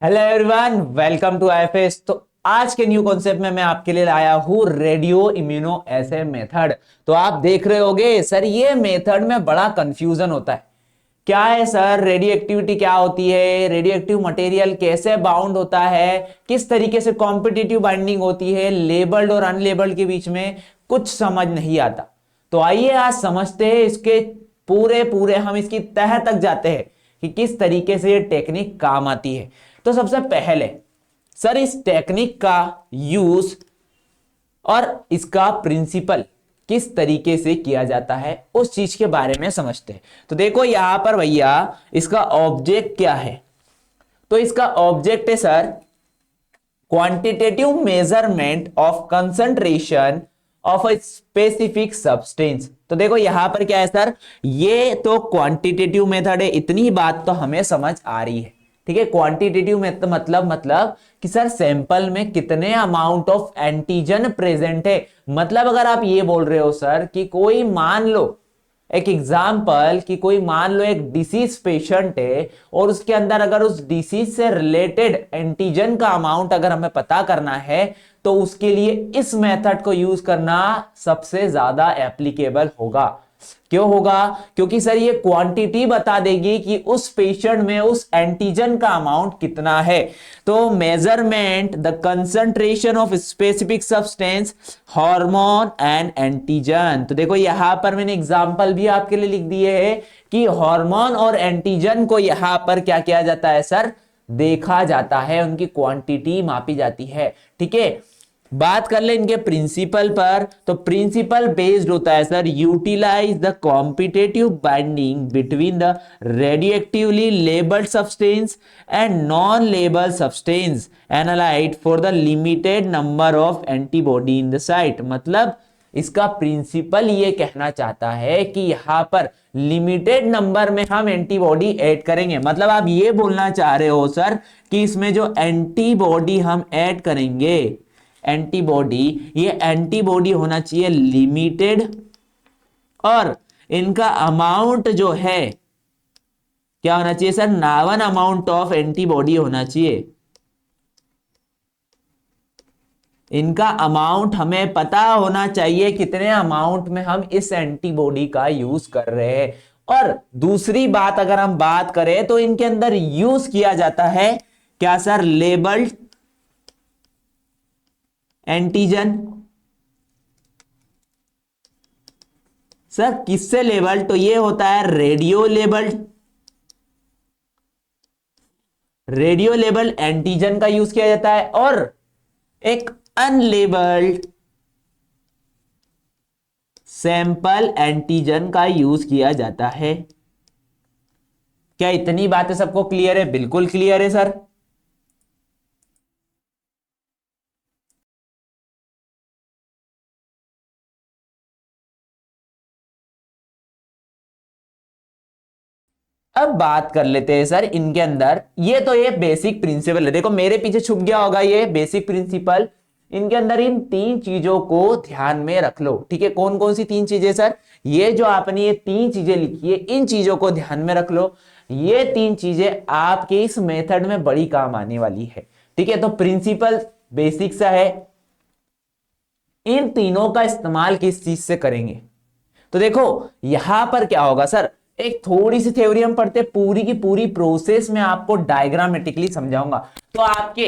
Hello everyone, welcome to IFS. तो आज के न्यू कॉन्सेप्ट में मैं आपके लिए लाया हूं रेडियो इम्यूनो एसे मेथड। तो आप देख रहे होगे सर, ये मेथड में बड़ा कंफ्यूजन होता है। क्या है सर, रेडियो एक्टिविटी क्या होती है, रेडियो एक्टिव मटेरियल कैसे बाउंड होता है, किस तरीके से कॉम्पिटिटिव बाइंडिंग होती है, लेबल्ड और अनलेबल्ड के बीच में कुछ समझ नहीं आता। तो आइए आज समझते हैं इसके पूरे पूरे, हम इसकी तह तक जाते हैं कि किस तरीके से ये टेक्निक काम आती है। तो सबसे पहले सर, इस टेक्निक का यूज और इसका प्रिंसिपल किस तरीके से किया जाता है उस चीज के बारे में समझते हैं। तो देखो यहां पर भैया, इसका ऑब्जेक्ट क्या है। तो इसका ऑब्जेक्ट है sir quantitative measurement of concentration of a specific substance. तो देखो यहां पर क्या है सर, ये तो क्वांटिटेटिव मेथड है, इतनी बात तो हमें समझ आ रही है। ठीक है, क्वांटिटेटिव मतलब कि सर सैंपल में कितने अमाउंट ऑफ एंटीजन प्रेजेंट है। मतलब अगर आप ये बोल रहे हो सर कि कोई मान लो, एक एग्जाम्पल कि कोई मान लो एक डिसीज पेशेंट है और उसके अंदर अगर उस डिसीज से रिलेटेड एंटीजन का अमाउंट अगर हमें पता करना है तो उसके लिए इस मेथड को यूज करना सबसे ज्यादा एप्लीकेबल होगा। क्यों होगा? क्योंकि सर ये क्वांटिटी बता देगी कि उस पेशेंट में उस एंटीजन का अमाउंट कितना है। तो measurement the concentration of specific substance, hormone and antigen. तो देखो यहां पर मैंने एग्जांपल भी आपके लिए लिख दिए हैं कि हार्मोन और एंटीजन को यहां पर क्या किया जाता है सर, देखा जाता है, उनकी क्वांटिटी मापी जाती है। ठीक है, बात कर ले इनके प्रिंसिपल पर। तो प्रिंसिपल बेस्ड होता है sir, utilise the competitive binding between the radioactively labelled substance and non label substance analyte for the limited number of antibody in the site. मतलब इसका प्रिंसिपल ये कहना चाहता है कि यहां पर लिमिटेड नंबर में हम एंटीबॉडी ऐड करेंगे। मतलब आप ये बोलना चाह रहे हो सर कि इसमें जो एंटीबॉडी हम ऐड करेंगे, एंटीबॉडी, ये एंटीबॉडी होना चाहिए लिमिटेड और इनका अमाउंट जो है क्या होना चाहिए सर, नावन अमाउंट ऑफ एंटीबॉडी होना चाहिए। इनका अमाउंट हमें पता होना चाहिए कितने अमाउंट में हम इस एंटीबॉडी का यूज कर रहे हैं। और दूसरी बात अगर हम बात करें तो इनके अंदर यूज किया जाता है क्या सर, लेबल्ड एंटीजन। सर किससे लेबल्ड? तो ये होता है radio labelled, radio labelled antigen का यूज किया जाता है। और एक अनलेबल्ड सैंपल एंटीजन का यूज किया जाता है। क्या इतनी बातें सबको क्लियर है? बिल्कुल क्लियर है सर। अब बात कर लेते हैं सर इनके अंदर, ये तो ये बेसिक प्रिंसिपल है। देखो मेरे पीछे छुप गया होगा ये बेसिक प्रिंसिपल। इनके अंदर इन तीन चीजों को ध्यान में रख लो। ठीक है, कौन कौन सी तीन चीजें सर? ये जो आपने ये तीन चीजें लिखी है, इन चीजों को ध्यान में रख लो। ये तीन चीजें आपके इस मेथड में बड़ी काम आने वाली है। ठीक है, तो प्रिंसिपल बेसिक सा है, इन तीनों का इस्तेमाल किस चीज से करेंगे? तो देखो यहां पर क्या होगा सर, एक थोड़ी सी थ्योरी हम पढ़ते, पूरी की पूरी प्रोसेस में आपको डायग्रामेटिकली समझाऊंगा। तो आपके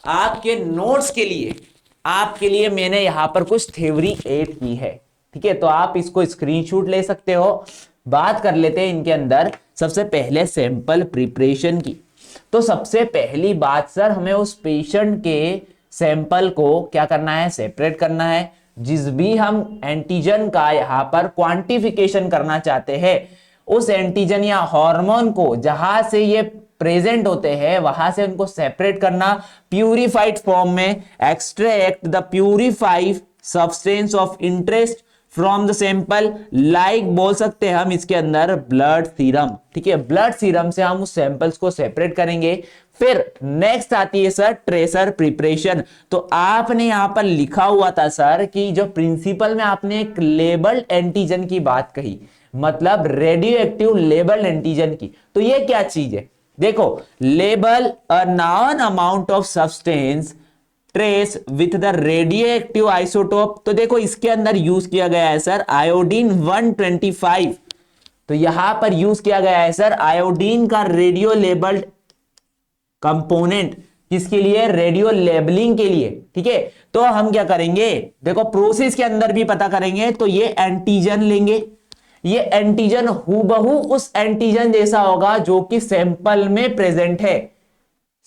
आपके नोट्स के लिए, आपके लिए मैंने यहां पर कुछ थ्योरी ऐड की है। ठीक है, तो आप इसको स्क्रीनशॉट ले सकते हो। बात कर लेते हैं इनके अंदर सबसे पहले सैंपल प्रिपरेशन की। तो सबसे पहली बात सर, हमें उस पेशेंट के सैंपल को क्या करना है, सेपरेट करना है। जिस भी हम एंटीजन का यहां पर क्वांटिफिकेशन करना चाहते हैं, उस एंटीजन या हार्मोन को जहां से ये प्रेजेंट होते हैं वहां से उनको सेपरेट करना, प्यूरिफाइड फॉर्म में extract the purified substance of interest from the sample, like बोल सकते हैं हम इसके अंदर ब्लड सीरम। ठीक है, ब्लड सीरम से हम उस सैंपल्स को सेपरेट करेंगे। फिर नेक्स्ट आती है सर ट्रेसर प्रिपरेशन। तो आपने यहां पर लिखा हुआ था सर कि जो प्रिंसिपल में आपने एक लेबल्ड एंटीजन की बात कही, मतलब रेडियो एक्टिव लेबल्ड एंटीजन की। तो ये क्या चीज है? देखो, label a non amount of substance trace with the radio active isotope. तो देखो इसके अंदर यूज किया गया है सर आयोडीन 125। तो यहां पर यूज किया गया है सर आयोडीन का रेडियो लेबल्ड कंपोनेंट, किसके लिए? रेडियो लेबलिंग के लिए। ठीक है, तो हम क्या करेंगे, देखो प्रोसेस के अंदर भी पता करेंगे। तो ये एंटीजन लेंगे, ये एंटीजन हूबहू उस एंटीजन जैसा होगा जो कि सैंपल में प्रेजेंट है।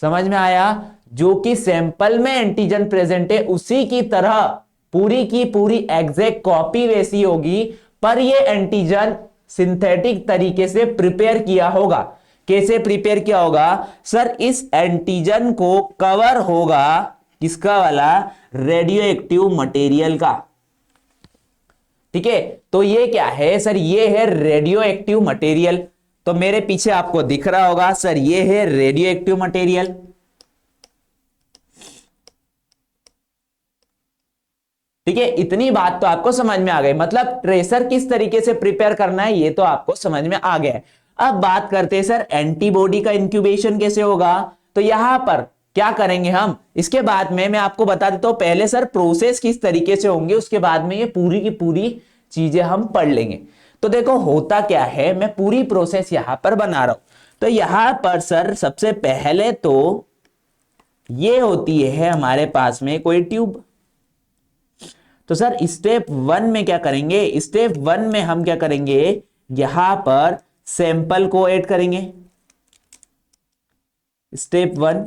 समझ में आया? जो कि सैंपल में एंटीजन प्रेजेंट है उसी की तरह पूरी की पूरी एग्जैक्ट कॉपी वैसी होगी, पर ये एंटीजन सिंथेटिक तरीके से प्रिपेयर किया होगा। कैसे प्रिपेयर किया होगा सर? इस एंटीजन को कवर होगा किसका वाला? रेडियो एक्टिव मटेरियल का। ठीक है, तो ये क्या है सर? ये है रेडियो एक्टिव मटेरियल। तो मेरे पीछे आपको दिख रहा होगा सर, ये है रेडियो एक्टिव मटेरियल। ठीक है, इतनी बात तो आपको समझ में आ गई। मतलब ट्रेसर किस तरीके से प्रिपेयर करना है ये तो आपको समझ में आ गया है। अब बात करते हैं सर एंटीबॉडी का इंक्यूबेशन कैसे होगा। तो यहां पर क्या करेंगे हम, इसके बाद में मैं आपको बता देता हूं। पहले सर प्रोसेस किस तरीके से होंगे, उसके बाद में ये पूरी की पूरी चीजें हम पढ़ लेंगे। तो देखो होता क्या है, मैं पूरी प्रोसेस यहां पर बना रहा हूं। तो यहां पर सर सबसे पहले तो ये होती है हमारे पास में कोई ट्यूब। तो सर स्टेप वन में क्या करेंगे? स्टेप वन में हम क्या करेंगे, यहां पर सैंपल को ऐड करेंगे। स्टेप वन,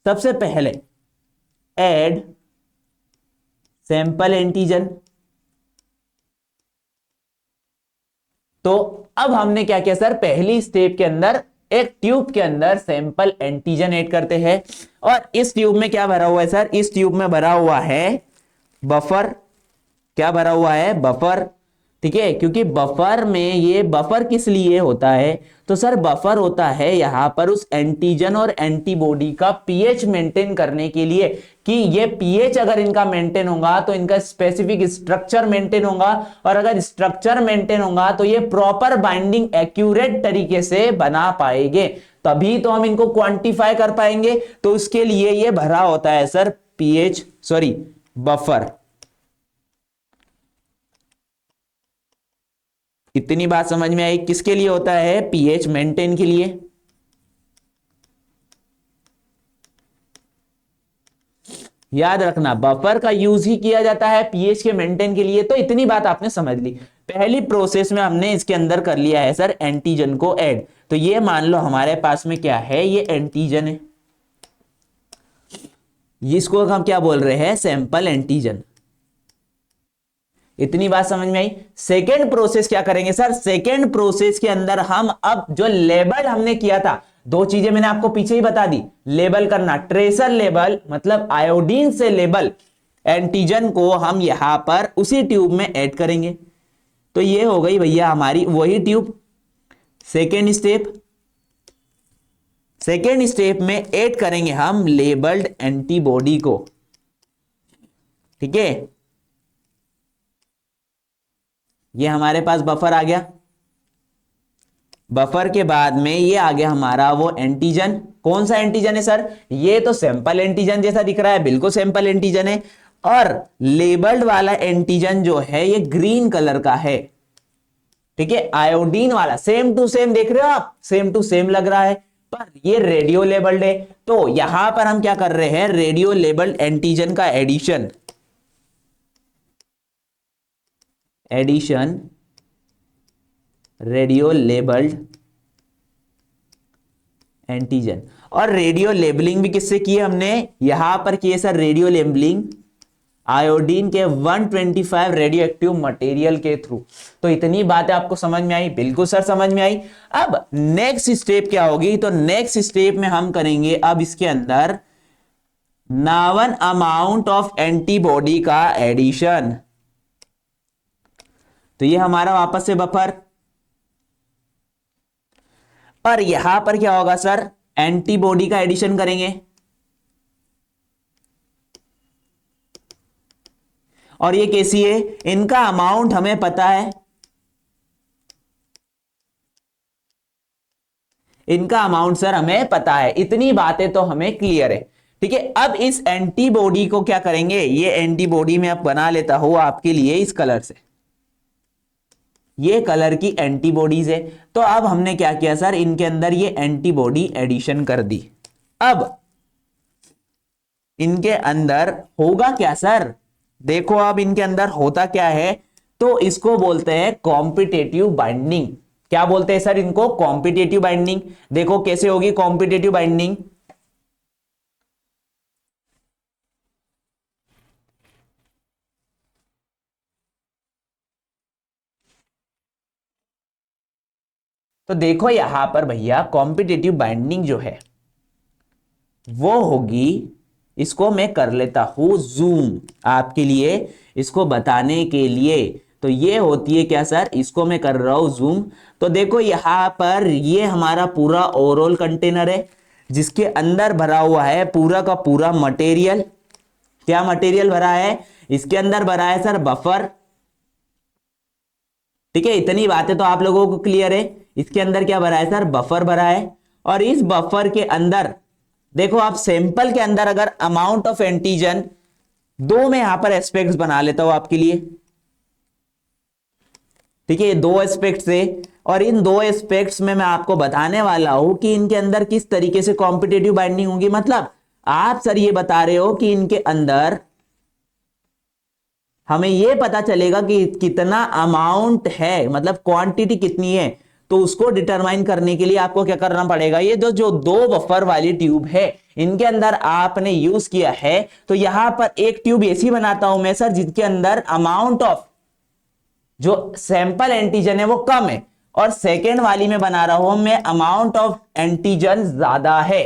सबसे पहले ऐड सैंपल एंटीजन। तो अब हमने क्या किया सर? पहली स्टेप के अंदर एक ट्यूब के अंदर सैंपल एंटीजन ऐड करते हैं। और इस ट्यूब में क्या भरा हुआ है सर? इस ट्यूब में भरा हुआ है बफर। क्या भरा हुआ है? बफर। ठीक है, क्योंकि बफर में, ये बफर किस लिए होता है? तो सर बफर होता है यहां पर उस एंटीजन और एंटीबॉडी का पीएच मेंटेन करने के लिए, कि ये पीएच अगर इनका मेंटेन होगा तो इनका स्पेसिफिक स्ट्रक्चर मेंटेन होगा, और अगर स्ट्रक्चर मेंटेन होगा तो ये प्रॉपर बाइंडिंग एक्यूरेट तरीके से बना पाएंगे, तभी तो हम इनको क्वांटिफाई कर पाएंगे। तो उसके लिए ये भरा होता है सर पीएच, सॉरी बफर। इतनी बात समझ में आई? किसके लिए होता है? पीएच मेंटेन के लिए। याद रखना बफर का यूज ही किया जाता है पीएच के मेंटेन के लिए। तो इतनी बात आपने समझ ली। पहली प्रोसेस में हमने इसके अंदर कर लिया है सर एंटीजन को ऐड। तो ये मान लो हमारे पास में क्या है, ये एंटीजन है, इसको हम क्या बोल रहे हैं? Sample antigen. इतनी बात समझ में आई? सेकेंड प्रोसेस क्या करेंगे सर? सेकेंड प्रोसेस के अंदर हम अब जो लेबल हमने किया था, दो चीजें मैंने आपको पीछे ही बता दी। लेबल करना, ट्रेसर लेबल मतलब आयोडीन से लेबल एंटीजन को हम यहां पर उसी ट्यूब में ऐड करेंगे। तो ये हो गई भैया हमारी वही tube. Second step, second step में ऐड करेंगे हम लेबल्ड एंटीबॉडी को। ठीक है, ये हमारे पास बफर आ गया। बफर के बाद में ये आ गया हमारा वो एंटीजन। कौन सा एंटीजन है सर? ये तो सैंपल एंटीजन जैसा दिख रहा है, बिल्कुल सैंपल एंटीजन है। और लेबल्ड वाला एंटीजन जो है ये ग्रीन कलर का है। ठीक है, आयोडीन वाला सेम टू सेम देख रहे हो आप, सेम टू सेम लग रहा है, पर ये रेडियो लेबल्ड है। तो यहां पर हम क्या कर रहे हैं? रेडियो लेबल्ड एंटीजन का addition, addition radio labelled antigen. और रेडियो लेबलिंग भी किससे की है हमने? यहां पर की है सर रेडियो लेबलिंग आयोडीन के 125 रेडियो एक्टिव मटेरियल के थ्रू। तो इतनी बातें आपको समझ में आई? बिल्कुल सर समझ में आई। अब नेक्स्ट स्टेप क्या होगी? तो नेक्स्ट स्टेप में हम करेंगे अब इसके अंदर नॉन अमाउंट ऑफ एंटीबॉडी का एडिशन। तो ये हमारा वापस से बफर, और यहां पर क्या होगा सर? एंटीबॉडी का एडिशन करेंगे। और ये कैसी है? इनका अमाउंट हमें पता है, इनका अमाउंट सर हमें पता है, इतनी बातें तो हमें क्लियर है। ठीक है, अब इस एंटीबॉडी को क्या करेंगे, ये एंटीबॉडी में अब बना लेता हूं आपके लिए इस कलर से, ये कलर की एंटीबॉडीज है। तो अब हमने क्या किया सर, इनके अंदर ये एंटीबॉडी एडिशन कर दी। अब इनके अंदर होगा क्या सर, देखो अब इनके अंदर होता क्या है, तो इसको बोलते हैं कॉम्पिटेटिव बाइंडिंग। क्या बोलते हैं सर इनको, कॉम्पिटेटिव बाइंडिंग। देखो कैसे होगी कॉम्पिटेटिव बाइंडिंग, तो देखो यहां पर भैया कॉम्पिटेटिव बाइंडिंग जो है वो होगी, इसको मैं कर लेता हूं जूम आपके लिए इसको बताने के लिए। तो ये होती है क्या सर, इसको मैं कर रहा हूं जूम। तो देखो यहां पर ये हमारा पूरा ओवरऑल कंटेनर है जिसके अंदर भरा हुआ है पूरा का पूरा मटेरियल। क्या मटेरियल भरा है, इसके अंदर भरा है सर बफर। ठीक है, इतनी बातें तो आप लोगों को क्लियर है। इसके अंदर क्या भरा है सर, बफर भरा है। और इस बफर के अंदर देखो आप सैंपल के अंदर अगर अमाउंट ऑफ एंटीजन, दो में यहां पर एस्पेक्ट्स बना लेता हूं आपके लिए। ठीक है, दो एस्पेक्ट्स है और इन दो एस्पेक्ट्स में मैं आपको बताने वाला हूं कि इनके अंदर किस तरीके से कॉम्पिटेटिव बाइंडिंग होगी। मतलब आप सर ये बता रहे हो कि इनके अंदर हमें यह पता चलेगा कि कितना अमाउंट है, मतलब क्वांटिटी कितनी है। तो उसको डिटरमाइन करने के लिए आपको क्या करना पड़ेगा, ये जो दो बफर वाली ट्यूब है इनके अंदर आपने यूज किया है, तो यहां पर एक ट्यूब ऐसी बनाता हूं मैं सर जिसके अंदर अमाउंट ऑफ जो सैंपल एंटीजन है वो कम है, और सेकेंड वाली में बना रहा हूं मैं अमाउंट ऑफ एंटीजन ज्यादा है।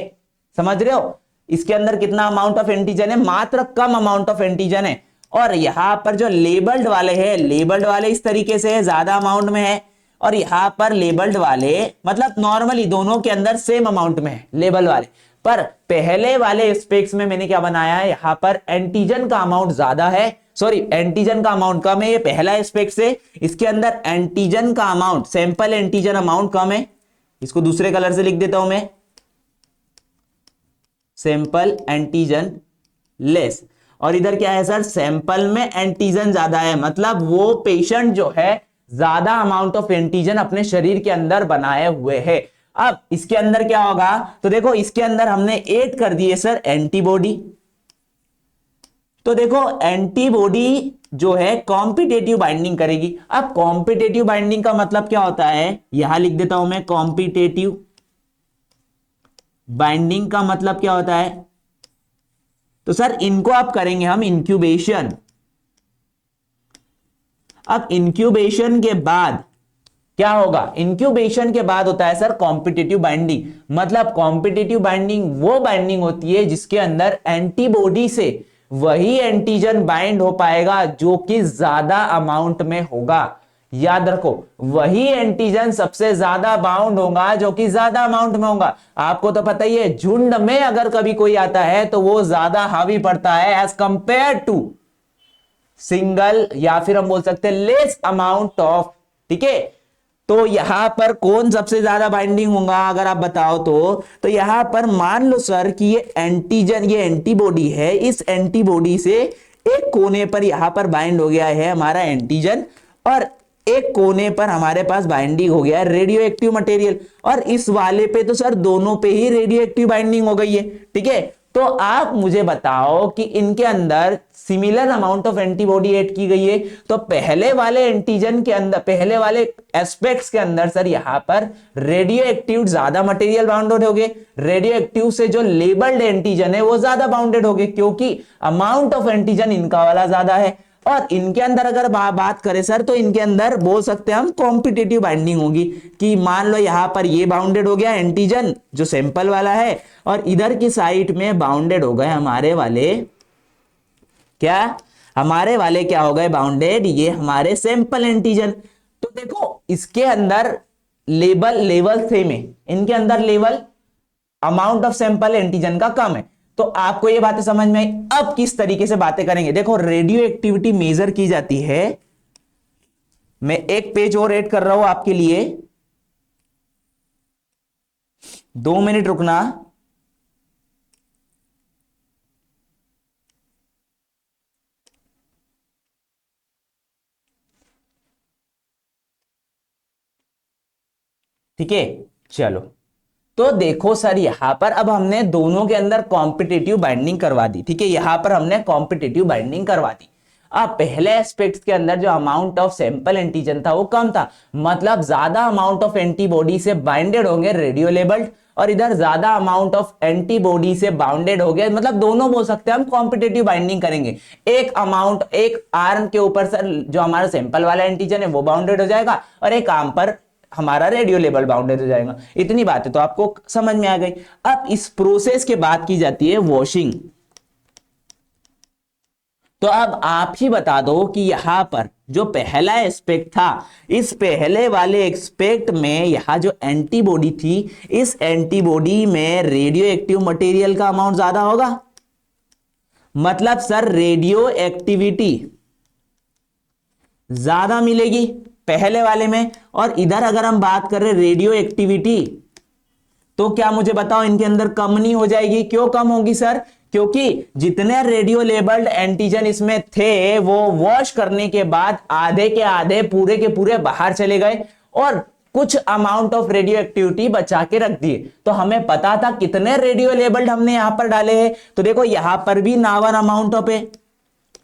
समझ रहे हो, इसके अंदर कितना अमाउंट ऑफ एंटीजन है, मात्र कम अमाउंट ऑफ एंटीजन है। और यहां पर जो लेबल्ड वाले हैं, लेबल्ड वाले इस तरीके से है, ज्यादा अमाउंट में है, और यहां पर लेबल्ड वाले मतलब नॉर्मली दोनों के अंदर सेम अमाउंट में है लेबल वाले। पर पहले वाले स्पेक्स में मैंने क्या बनाया है, यहां पर एंटीजन का अमाउंट ज्यादा है, सॉरी एंटीजन का अमाउंट कम है, ये पहला स्पेक्स है। इसके अंदर एंटीजन का अमाउंट, सैंपल एंटीजन अमाउंट कम है। इसको दूसरे कलर से लिख देता हूं मैं, सैंपल एंटीजन लेस। और इधर क्या है सर, सैंपल में एंटीजन ज्यादा है, मतलब वो पेशेंट जो है ज्यादा अमाउंट ऑफ एंटीजन अपने शरीर के अंदर बनाए हुए है। अब इसके अंदर क्या होगा, तो देखो इसके अंदर हमने ऐड कर दिए सर एंटीबॉडी। तो देखो एंटीबॉडी जो है कॉम्पिटेटिव बाइंडिंग करेगी। अब कॉम्पिटेटिव बाइंडिंग का मतलब क्या होता है, यहां लिख देता हूं मैं, कॉम्पिटेटिव बाइंडिंग का मतलब क्या होता है, तो सर इनको आप करेंगे हम इंक्यूबेशन। अब इंक्यूबेशन के बाद क्या होगा, इंक्यूबेशन के बाद होता है सर कॉम्पिटेटिव बाइंडिंग। मतलब कॉम्पिटेटिव बाइंडिंग वो बाइंडिंग होती है जिसके अंदर एंटीबॉडी से वही एंटीजन बाइंड हो पाएगा जो कि ज्यादा अमाउंट में होगा। याद रखो, वही एंटीजन सबसे ज्यादा बाउंड होगा जो कि ज्यादा अमाउंट में होगा। आपको तो पता ही है, झुंड में अगर कभी कोई आता है तो वो ज्यादा हावी पड़ता है एज कंपेयर टू सिंगल, या फिर हम बोल सकते हैं लेस अमाउंट ऑफ। ठीक है, तो यहां पर कौन सबसे ज्यादा बाइंडिंग होगा अगर आप बताओ तो यहां पर मान लो सर कि ये एंटीजन, ये एंटीबॉडी है, इस एंटीबॉडी से एक कोने पर यहां पर बाइंड हो गया है हमारा एंटीजन, और एक कोने पर हमारे पास बाइंडिंग हो गया है रेडियो एक्टिव मटेरियल, और इस वाले पे तो सर दोनों पे ही रेडियो एक्टिव बाइंडिंग हो गई है। ठीक है, तो आप मुझे बताओ कि इनके अंदर similar amount of antibody add की गई है, तो पहले वाले एंटीजन के अंदर, पहले वाले एस्पेक्ट्स के अंदर सर यहां पर रेडियो एक्टिव ज्यादा मटेरियल बाउंडेड हो गए, रेडियो एक्टिव से जो लेबल्ड एंटीजन है वो ज्यादा बाउंडेड हो गए, क्योंकि अमाउंट ऑफ एंटीजन इनका वाला ज्यादा है। और इनके अंदर अगर बात करें सर, तो इनके अंदर बोल सकते हैं हम कॉम्पिटेटिव बाइंडिंग होगी, कि मान लो यहां पर ये बाउंडेड हो गया एंटीजन जो सैंपल वाला है, और इधर की साइड में बाउंडेड हो गए हमारे वाले, क्या हमारे वाले क्या हो गए बाउंडेड, ये हमारे सैंपल एंटीजन। तो देखो इसके अंदर लेवल सेम है, इनके अंदर level amount of sample antigen का कम है। तो आपको ये बातें समझ में आई। अब किस तरीके से बातें करेंगे, देखो रेडियो एक्टिविटी मेजर की जाती है, मैं एक पेज और ऐड कर रहा हूं आपके लिए। 2 मिनट रुकना। ठीक है, चलो। तो देखो सर, यहां पर अब हमने दोनों के अंदर कॉम्पिटिटिव बाइंडिंग करवा दी। ठीक है, यहां पर हमने कॉम्पिटिटिव बाइंडिंग करवा दी। अब पहले एस्पेक्ट्स के अंदर जो अमाउंट ऑफ सैंपल एंटीजन था वो कम था, मतलब ज्यादा अमाउंट ऑफ एंटीबॉडी से बाइंडेड होंगे रेडियो लेबल्ड, और इधर ज्यादा अमाउंट ऑफ एंटीबॉडी से बाउंडेड हो गया, मतलब दोनों बोल सकते हैं हम कॉम्पिटिटिव बाइंडिंग करेंगे। एक अमाउंट, एक आर्म के ऊपर सर जो हमारा सैंपल वाला एंटीजन है वो बाउंडेड हो जाएगा, और एक आर्म पर हमारा रेडियो लेबल बाउंडेड हो जाएगा। इतनी बातें तो आपको समझ में आ गई। अब इस प्रोसेस के बाद की जाती है वॉशिंग। तो अब आप ही बता दो कि यहां पर जो पहला एस्पेक्ट था, इस पहले वाले एस्पेक्ट में यहां जो एंटीबॉडी थी, इस एंटीबॉडी में रेडियो एक्टिव मटेरियल का अमाउंट ज्यादा होगा, मतलब सर रेडियो एक्टिविटी ज्यादा मिलेगी पहले वाले में। और इधर अगर हम बात कर रहे रेडियो एक्टिविटी, तो क्या मुझे बताओ इनके अंदर कम नहीं हो जाएगी? क्यों कम होगी सर? क्योंकि जितने रेडियो लेबल्ड एंटीजन इसमें थे वो वॉश करने के बाद आधे के आधे पूरे के पूरे बाहर चले गए, और कुछ अमाउंट ऑफ रेडियो एक्टिविटी बचा के रख दिए। तो हमें पता था कितने रेडियो लेबल्ड हमने यहां पर डाले हैं, तो देखो यहां पर भी नावन अमाउंट ऑफ है,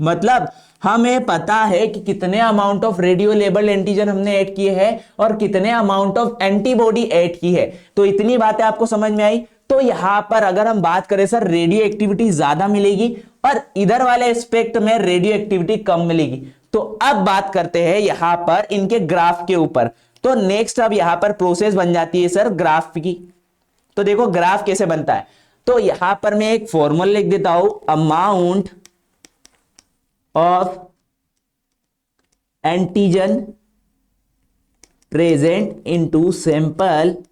मतलब हमें पता है कि कितने amount of radio labelled antigen हमने ऐड किए हैं और कितने अमाउंट ऑफ एंटीबॉडी ऐड की है। तो इतनी बातें आपको समझ में आई। तो यहां पर अगर हम बात करें सर, रेडियो एक्टिविटी ज्यादा मिलेगी और इधर वाले एस्पेक्ट में रेडियो एक्टिविटी कम मिलेगी। तो अब बात करते हैं यहां पर इनके ग्राफ के ऊपर। तो नेक्स्ट अब यहां पर प्रोसेस बन जाती है सर ग्राफ की। तो देखो ग्राफ कैसे बनता है, तो यहां पर मैं एक फॉर्मूला लिख देता हूं, amount of antigen present into sample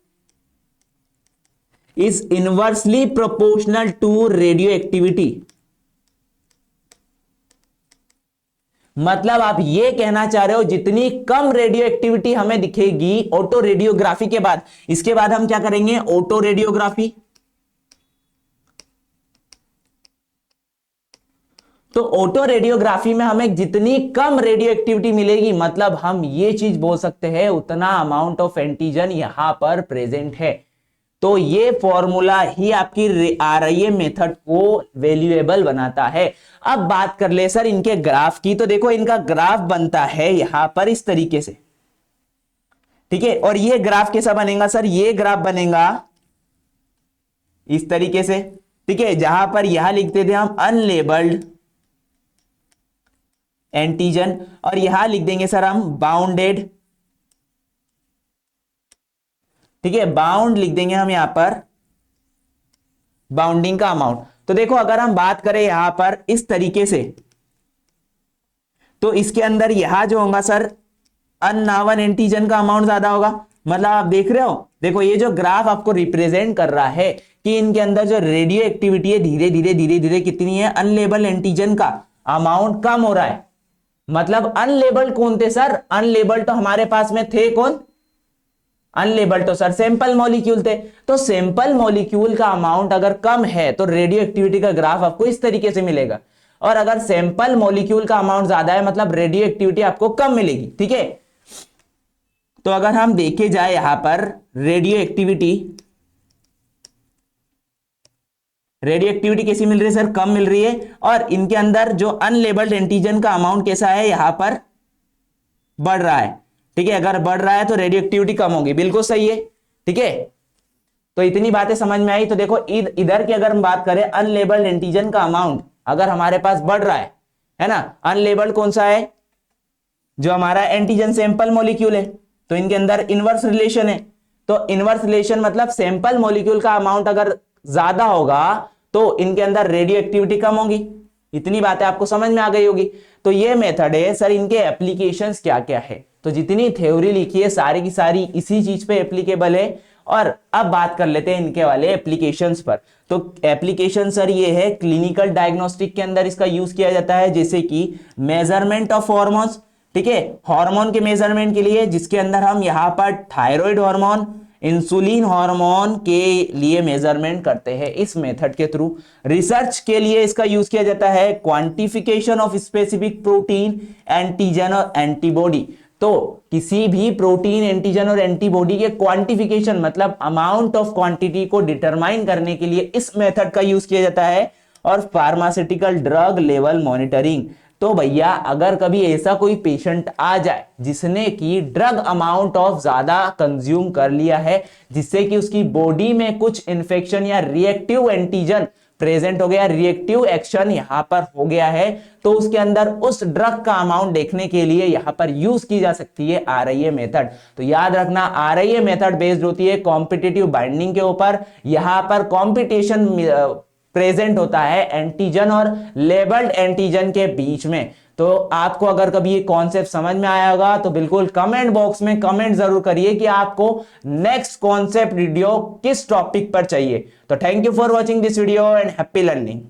is inversely proportional to radioactivity। मतलब आप ये कहना चाह रहे हो जितनी कम रेडियो एक्टिविटी हमें दिखेगी ऑटो रेडियोग्राफी के बाद, इसके बाद हम क्या करेंगे, ऑटो रेडियोग्राफी। तो ऑटो रेडियोग्राफी में हमें जितनी कम रेडियो एक्टिविटी मिलेगी, मतलब हम ये चीज बोल सकते हैं उतना अमाउंट ऑफ एंटीजन यहां पर प्रेजेंट है। तो ये फॉर्मूला ही आपकी आरआईए मेथड को वैल्यूएबल बनाता है। अब बात कर ले सर इनके ग्राफ की। तो देखो इनका ग्राफ बनता है यहां पर इस तरीके से, ठीक है। और ये ग्राफ कैसा बनेगा सर, ये ग्राफ बनेगा इस तरीके से, ठीक है। जहां पर यहां लिखते थे हम अनलेबल्ड एंटीजन, और यहां लिख देंगे सर हम बाउंडेड, ठीक है। बाउंड लिख देंगे हम यहां पर बाउंडिंग का अमाउंट। तो देखो अगर हम बात करें यहां पर इस तरीके से, तो इसके अंदर यहां जो होगा सर अननावन एंटीजन का अमाउंट ज्यादा होगा। मतलब आप देख रहे हो, देखो ये जो ग्राफ आपको रिप्रेजेंट कर रहा है कि इनके अंदर जो रेडियो एक्टिविटी है धीरे धीरे धीरे धीरे कितनी है, अनलेबल एंटीजन का अमाउंट कम हो रहा है। मतलब अनलेबल्ड कौन थे सर, अनलेबल्ड तो हमारे पास में थे कौन, अनलेबल्ड तो सर सैंपल मॉलिक्यूल थे। तो सैंपल मॉलिक्यूल का अमाउंट अगर कम है तो रेडियो एक्टिविटी का ग्राफ आपको इस तरीके से मिलेगा, और अगर सैंपल मॉलिक्यूल का अमाउंट ज्यादा है मतलब रेडियो एक्टिविटी आपको कम मिलेगी, ठीक है। तो अगर हम देखे जाए यहां पर रेडियो एक्टिविटी कैसी मिल रही है सर, कम मिल रही है। और इनके अंदर जो अनलेबल्ड एंटीजन का अमाउंट कैसा है, यहां पर बढ़ रहा है, ठीक है। अगर बढ़ रहा है तो रेडियो एक्टिविटी कम होगी, बिल्कुल सही है, ठीक है। तो इतनी बातें समझ में आई। तो देखो इधर की अगर हम बात करें अनलेबल्ड एंटीजन का अमाउंट अगर हमारे पास बढ़ रहा है ना, अनलेबल्ड कौन सा है, जो हमारा एंटीजन सैंपल मॉलिक्यूल है, तो इनके अंदर इनवर्स रिलेशन है। तो इनवर्स रिलेशन मतलब सैंपल मॉलिक्यूल का अमाउंट अगर ज्यादा होगा तो इनके अंदर रेडियो एक्टिविटी कम होगी। इतनी बातें आपको समझ में आ गई होगी। तो ये मेथड है सर, इनके एप्लीकेशंस क्या क्या है। तो जितनी थ्योरी लिखी है सारी की सारी इसी चीज पे एप्लीकेबल है। और अब बात कर लेते हैं इनके वाले एप्लीकेशंस पर। तो एप्लीकेशन सर ये है, क्लिनिकल डायग्नोस्टिक के अंदर इसका यूज किया जाता है, जैसे कि मेजरमेंट ऑफ हॉर्मोन्स, ठीक है, हार्मोन के मेजरमेंट के लिए, जिसके अंदर हम यहां पर थायराइड हार्मोन, इंसुलिन हार्मोन के लिए मेजरमेंट करते हैं इस मेथड के थ्रू। रिसर्च के लिए इसका यूज किया जाता है quantification of specific protein, antigen और एंटीबॉडी। तो किसी भी प्रोटीन, एंटीजन और एंटीबॉडी के क्वांटिफिकेशन मतलब अमाउंट ऑफ क्वांटिटी को डिटरमाइन करने के लिए इस मेथड का यूज किया जाता है। और फार्मास्यूटिकल ड्रग लेवल मॉनिटरिंग, तो भैया अगर कभी ऐसा कोई पेशेंट आ जाए जिसने की ड्रग अमाउंट ऑफ ज्यादा कंज्यूम कर लिया है, जिससे कि उसकी बॉडी में कुछ इंफेक्शन या रिएक्टिव एंटीजन प्रेजेंट हो गया, रिएक्टिव एक्शन यहां पर हो गया है, तो उसके अंदर उस ड्रग का अमाउंट देखने के लिए यहां पर यूज की जा सकती है आरआईए मेथड। तो याद रखना आरआईए मेथड बेस्ड होती है कॉम्पिटिटिव बाइंडिंग के ऊपर। यहां पर कॉम्पिटिशन प्रेजेंट होता है एंटीजन और लेबल्ड एंटीजन के बीच में। तो आपको अगर कभी ये कॉन्सेप्ट समझ में आया होगा तो बिल्कुल कमेंट बॉक्स में कमेंट जरूर करिए कि आपको नेक्स्ट कॉन्सेप्ट वीडियो किस टॉपिक पर चाहिए। तो thank you for watching this video and happy learning.